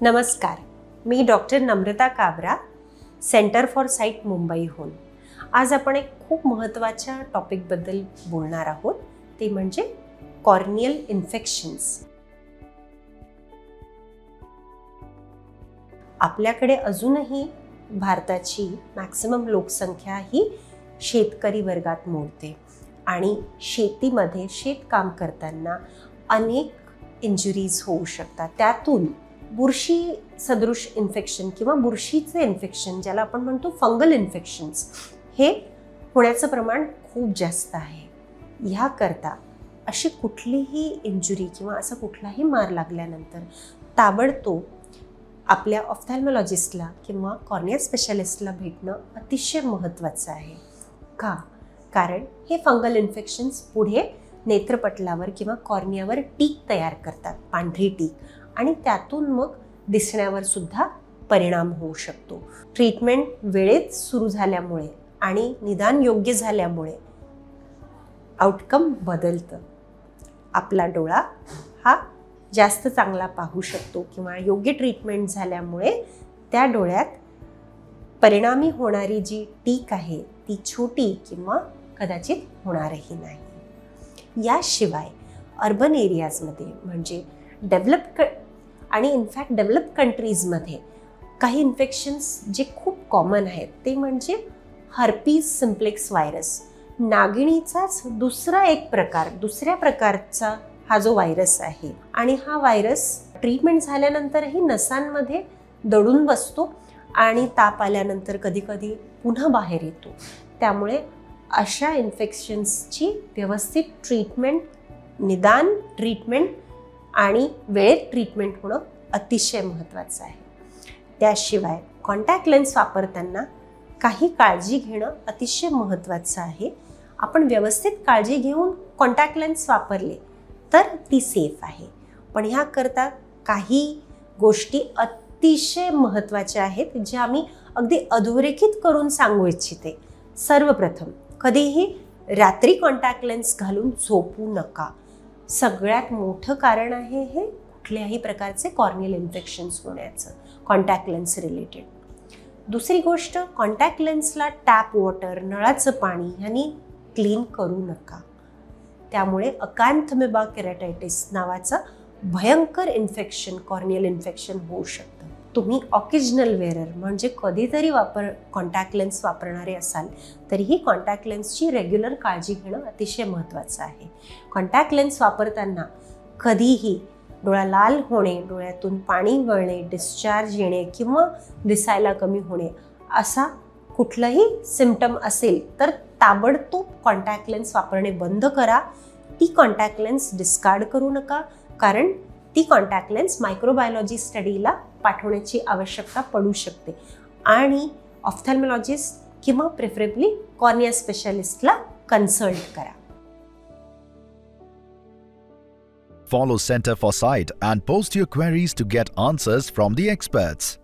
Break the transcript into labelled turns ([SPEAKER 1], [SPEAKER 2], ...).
[SPEAKER 1] नमस्कार, मी doctor Namrata Kabra, centre for sight मुंबईहून. आज आपण एक खूप महत्त्वाच्या टॉपिकबद्दल बोलणार आहोत, ते म्हणजे कॉर्नियल इन्फेक्शन्स. आपल्याकडे अजूनही भारताची मॅक्सिमम लोकसंख्या ही शेतकरी वर्गात मोडते आणि शेतीमध्ये शेतकाम करताना अनेक इंजुरीज होऊ शकतात. त्यातून बुरशी सदृश इन्फेक्शन किंवा बुरशीचे इन्फेक्शन, ज्याला आपण म्हणतो फंगल इन्फेक्शन्स, हे होण्याचं प्रमाण खूप जास्त आहे. ह्याकरता अशी कुठलीही इंजुरी किंवा असा कुठलाही मार लागल्यानंतर ताबडतोब आपल्या ऑफ्थॅल्मॉलॉजिस्टला किंवा कॉर्निया स्पेशालिस्टला भेटणं अतिशय महत्त्वाचं आहे. का? कारण हे फंगल इन्फेक्शन्स पुढे नेत्रपटलावर किंवा कॉर्नियावर टीक तयार करतात, पांढरी टीक, आणि त्यातून मग दिसण्यावर सुद्धा परिणाम होऊ शकतो. ट्रीटमेंट वेळेत सुरू झाल्यामुळे आणि निदान योग्य झाल्यामुळे आउटकम बदलतं. आपला डोळा हा जास्त चांगला पाहू शकतो किंवा योग्य ट्रीटमेंट झाल्यामुळे त्या डोळ्यात परिणामी होणारी जी टीक आहे ती छोटी किंवा कदाचित होणारही नाही. याशिवाय अर्बन एरियाजमध्ये म्हणजे आणि इनफॅक्ट डेव्हलप कंट्रीजमध्ये काही इन्फेक्शन्स जे खूप कॉमन आहेत ते म्हणजे हर्पीज सिम्प्लेक्स व्हायरस, नागिणीचाच दुसऱ्या प्रकारचा हा जो व्हायरस आहे. आणि हा व्हायरस ट्रीटमेंट झाल्यानंतरही नसांमध्ये दडून बसतो आणि ताप आल्यानंतर कधीकधी पुन्हा बाहेर येतो. त्यामुळे अशा इन्फेक्शन्सची व्यवस्थित ट्रीटमेंट, निदान ट्रीटमेंट आणि वेळेत ट्रीटमेंट होणं अतिशय महत्त्वाचं आहे. त्याशिवाय कॉन्टॅक्ट लेन्स वापरताना काही काळजी घेणं अतिशय महत्त्वाचं आहे. आपण व्यवस्थित काळजी घेऊन कॉन्टॅक्ट लेन्स वापरले तर ती सेफ आहे. पण ह्याकरता काही गोष्टी अतिशय महत्त्वाच्या आहेत ज्या मी अगदी अधोरेखित करून सांगू इच्छिते. सर्वप्रथम, कधीही रात्री कॉन्टॅक्ट लेन्स घालून झोपू नका. सगळ्यात मोठं कारण आहे हे कुठल्याही प्रकारचे कॉर्नियल इन्फेक्शन्स होण्याचं, कॉन्टॅक्ट लेन्स रिलेटेड. दुसरी गोष्ट, कॉन्टॅक्ट लेन्सला टॅप वॉटर, नळाचं पाणी ह्यानी क्लीन करू नका. त्यामुळे अकांथमेबा केराटायटिस नावाचं भयंकर इन्फेक्शन, कॉर्नियल इन्फेक्शन होऊ शकतं. तुम्ही ऑकेजनल वेअरर म्हणजे कधीतरी कॉन्टॅक्ट लेन्स वापरणारे असाल तरीही कॉन्टॅक्ट लेन्सची रेग्युलर काळजी घेणं अतिशय महत्त्वाचं आहे. कॉन्टॅक्ट लेन्स वापरताना कधीही डोळा लाल होणे, डोळ्यातून पाणी गळणे, डिस्चार्ज येणे किंवा दिसायला कमी होणे असा कुठलाही सिम्पटम असेल तर ताबडतोब कॉन्टॅक्ट लेन्स वापरणे बंद करा. ती कॉन्टॅक्ट लेन्स डिस्कार्ड करू नका, कारण ती कॉन्टॅक्ट लेन्स मायक्रोबायोलॉजी स्टडीला पाठवण्याची आवश्यकता पडू शकते आणि ऑफ्थॅल्मॉलॉजिस्ट किंवा प्रेफरेबली कॉर्निया स्पेशालिस्टला कन्सल्ट करा.
[SPEAKER 2] Follow Center for Sight and post your queries to get answers from the experts.